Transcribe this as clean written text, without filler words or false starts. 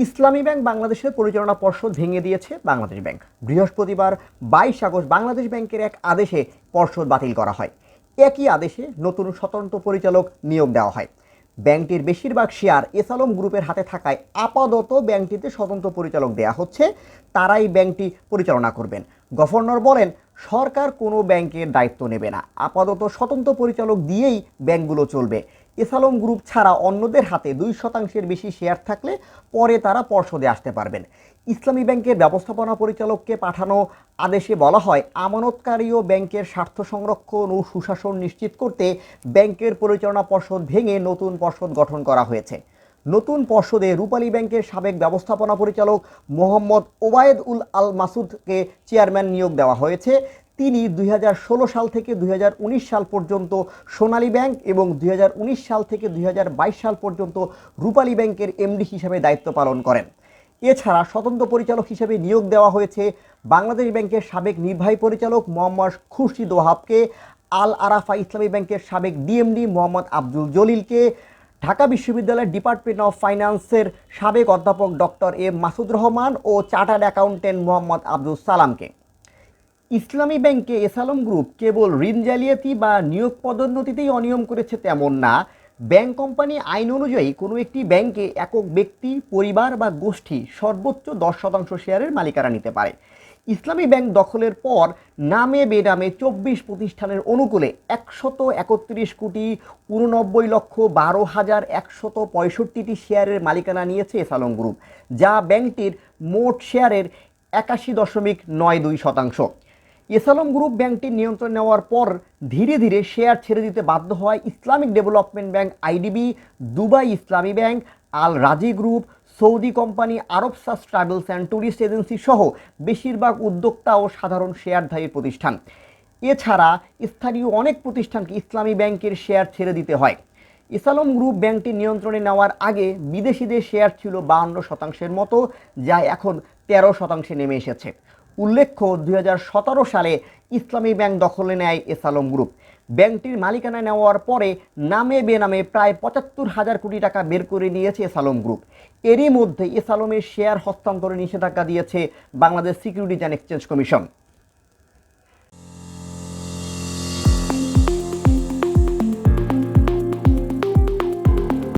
ইসলামী bank বাংলাদেশের পরিচালনা পর্ষদ ভেঙে দিয়েছে বাংলাদেশ ব্যাংক। বৃহস্পতিবার 22 আগস্ট বাংলাদেশ ব্যাংকের এক আদেশে পর্ষদ বাতিল করা হয়। একই আদেশে নতুন স্বতন্ত্র পরিচালক নিয়োগ দেওয়া হয়। ব্যাংকটির বেশিরভাগ শেয়ার এস আলম গ্রুপের হাতে থাকায় আপাতত ব্যাংকটিতে স্বতন্ত্র পরিচালক দেয়া হচ্ছে, তারাই ব্যাংকটি পরিচালনা করবেন। গভর্নর বলেন, সরকার কোনো ব্যাংকের দায়িত্ব নেবে না, আপাতত স্বতন্ত্র পরিচালক দিয়েই ব্যাংকগুলো চলবে। এস আলম গ্রুপ ছাড়া অন্যদের হাতে 2% বেশি শেয়ার থাকলে পরে তারা পর্ষদে আসতে পারবেন। ইসলামী ব্যাংকের ব্যবস্থাপনা পরিচালককে পাঠানো আদেশে বলা হয়, আমানতকারী ও ব্যাংকের স্বার্থ সংরক্ষণ ও সুশাসন নিশ্চিত করতে ব্যাংকের পরিচালনা পর্ষদ ভেঙে নতুন পর্ষদ গঠন করা হয়েছে। নতুন পর্ষদে রূপালী ব্যাংকের সাবেক ব্যবস্থাপনা পরিচালক মোহাম্মদ ওবায়েদ উল আল মাসুদকে চেয়ারম্যান নিয়োগ দেওয়া হয়েছে। তিনি 2016 সাল থেকে 2019 সাল পর্যন্ত সোনালী ব্যাংক এবং 2019 সাল থেকে 2022 সাল পর্যন্ত রূপালী ব্যাংকের এমডি হিসেবে দায়িত্ব পালন করেন। এছাড়া স্বতন্ত্র পরিচালক হিসেবে নিয়োগ দেওয়া হয়েছে বাংলাদেশ ব্যাংকের সাবেক নির্বাহী পরিচালক মোহাম্মদ খুরশিদ ওয়াহাবকে, আল আরাফা ইসলামী ব্যাংকের সাবেক ডিএমডি মোহাম্মদ আব্দুল জলিলকে, ঢাকা বিশ্ববিদ্যালয়ের ডিপার্টমেন্ট অফ ফাইন্যান্সের সাবেক অধ্যাপক ডক্টর এম মাসুদ রহমান ও চার্টার্ড অ্যাকাউন্টেন্ট মোহাম্মদ আব্দুল সালামকে। ইসলামী ব্যাংকে এস আলম গ্রুপ কেবল ঋণ জালিয়াতি বা নিয়োগ পদোন্নতিতেই অনিয়ম করেছে তেমন না, ব্যাংক কোম্পানি আইন অনুযায়ী কোনো একটি ব্যাংকে একক ব্যক্তি, পরিবার বা গোষ্ঠী সর্বোচ্চ 10% শেয়ারের মালিকানা নিতে পারে। ইসলামী ব্যাংক দখলের পর নামে বেনামে 24 প্রতিষ্ঠানের অনুকূলে 131,89,12,165টি শেয়ারের মালিকানা নিয়েছে এস আলম গ্রুপ, যা ব্যাংকটির মোট শেয়ারের 81.92%। এস আলম গ্রুপ ব্যাংকটির নিয়ন্ত্রণ নেওয়ার পর ধীরে ধীরে শেয়ার ছেড়ে দিতে বাধ্য হয় Islamic development bank IDB, Dubai ইসলামী bank, Al Rajhi group, Saudi company আরবসাস ট্রাভেলস অ্যান্ড ট্যুরিস্ট এজেন্সি সহ বেশিরভাগ উদ্যোক্তা ও সাধারণ শেয়ারধারী প্রতিষ্ঠান। এছাড়া স্থানীয় অনেক প্রতিষ্ঠানকে ইসলামী ব্যাংকের শেয়ার ছেড়ে দিতে হয়। এস আলম গ্রুপ ব্যাংকটি নিয়ন্ত্রণে নেওয়ার আগে বিদেশিদের শেয়ার ছিল 52% মতো, যা এখন 13% নেমে এসেছে। উল্লেখ্য, 2017 সালে ইসলামী ব্যাংক দখলে নেয় এস আলম গ্রুপ। ব্যাংকটির মালিকানা নেওয়ার পরে নামে বেনামে প্রায় 75,000 কোটি টাকা বের করে নিয়েছে এস আলম গ্রুপ। এরই মধ্যে এস আলমের শেয়ার হস্তান্তরে নিষেধাজ্ঞা দিয়েছে Bangladesh securities and exchange commission.